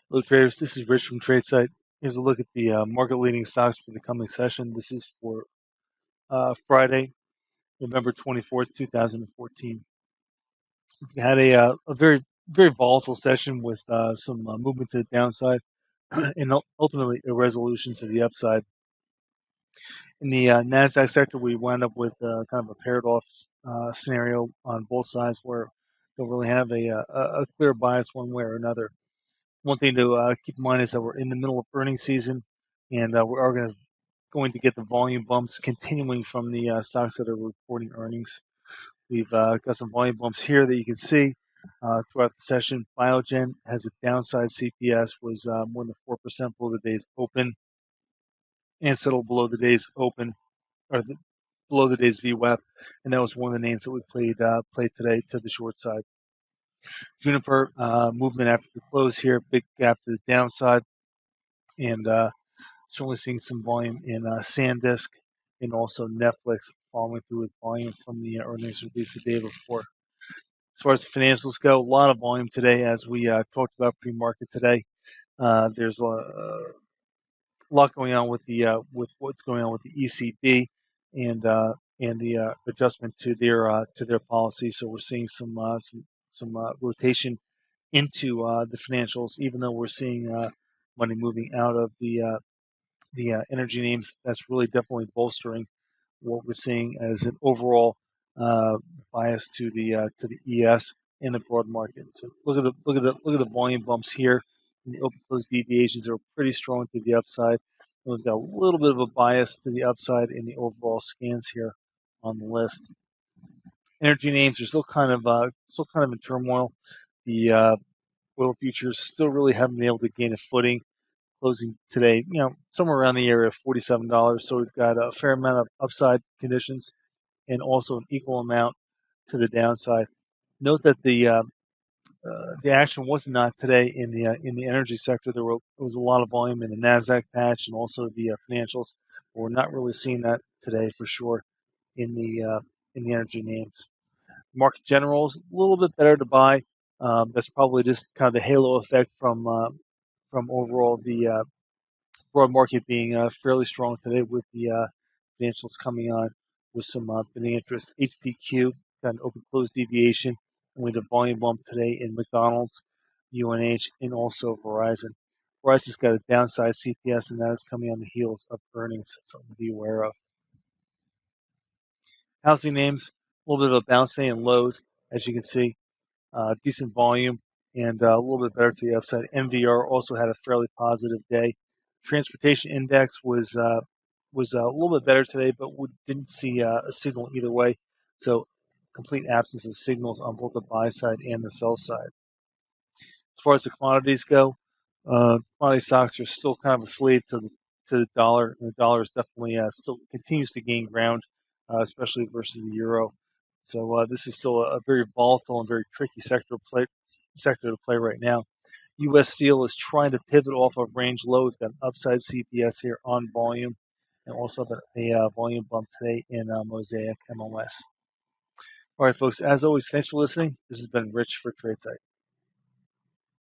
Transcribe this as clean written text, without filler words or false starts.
Hello traders, this is Rich from tradesight. Here's a look at the market leading stocks for the coming session. This is for Friday, November 24th, 2014. We had a very volatile session with some movement to the downside and ultimately a resolution to the upside. In the NASDAQ sector, we wound up with kind of a paired off scenario on both sides where don't really have a clear bias one way or another. One thing to keep in mind is that we're in the middle of earnings season, and we are going to get the volume bumps continuing from the stocks that are reporting earnings. We've got some volume bumps here that you can see throughout the session. Biogen has a downside CPS was more than 4% below the day's open, and settled below the day's open or below the day's VWAP, and that was one of the names that we played today to the short side. Juniper movement after the close here, big gap to the downside, and certainly seeing some volume in SanDisk and also Netflix following through with volume from the earnings release the day before. As far as the financials go, a lot of volume today, as we talked about pre-market today. There's a lot going on with the with what's going on with the ECB and the adjustment to their policy. So we're seeing some rotation into the financials, even though we're seeing money moving out of the energy names. That's really definitely bolstering what we're seeing as an overall bias to the ES in the broad market. So look at the volume bumps here. And the open close deviations are pretty strong to the upside. And we've got a little bit of a bias to the upside in the overall scans here on the list. Energy names are still kind of in turmoil. The oil futures still really haven't been able to gain a footing, closing today, somewhere around the area of $47. So we've got a fair amount of upside conditions and also an equal amount to the downside. Note that the action was not today in the energy sector. There was a lot of volume in the Nasdaq patch and also the financials, but we're not really seeing that today for sure in the energy names. Market generals a little bit better to buy. That's probably just kind of the halo effect from overall the broad market being fairly strong today with the financials coming on with some bidding interest. HPQ got an open close deviation, and we had a volume bump today in McDonald's, UNH, and also Verizon. Verizon's got a downside CPS, and that is coming on the heels of earnings. That's something to be aware of. Housing names, a little bit of a bounce today in Lowe's, as you can see. Decent volume and a little bit better to the upside. MVR also had a fairly positive day. Transportation index was a little bit better today, but we didn't see a signal either way. So complete absence of signals on both the buy side and the sell side. As far as the commodities go, commodity stocks are still kind of a slave to the dollar, and the dollar is definitely still continues to gain ground, especially versus the euro. So this is still a very volatile and very tricky sector to play right now. U.S. Steel is trying to pivot off of range low. It's got an upside CPS here on volume, and also a volume bump today in Mosaic MLS. All right, folks. As always, thanks for listening. This has been Rich for tradesight.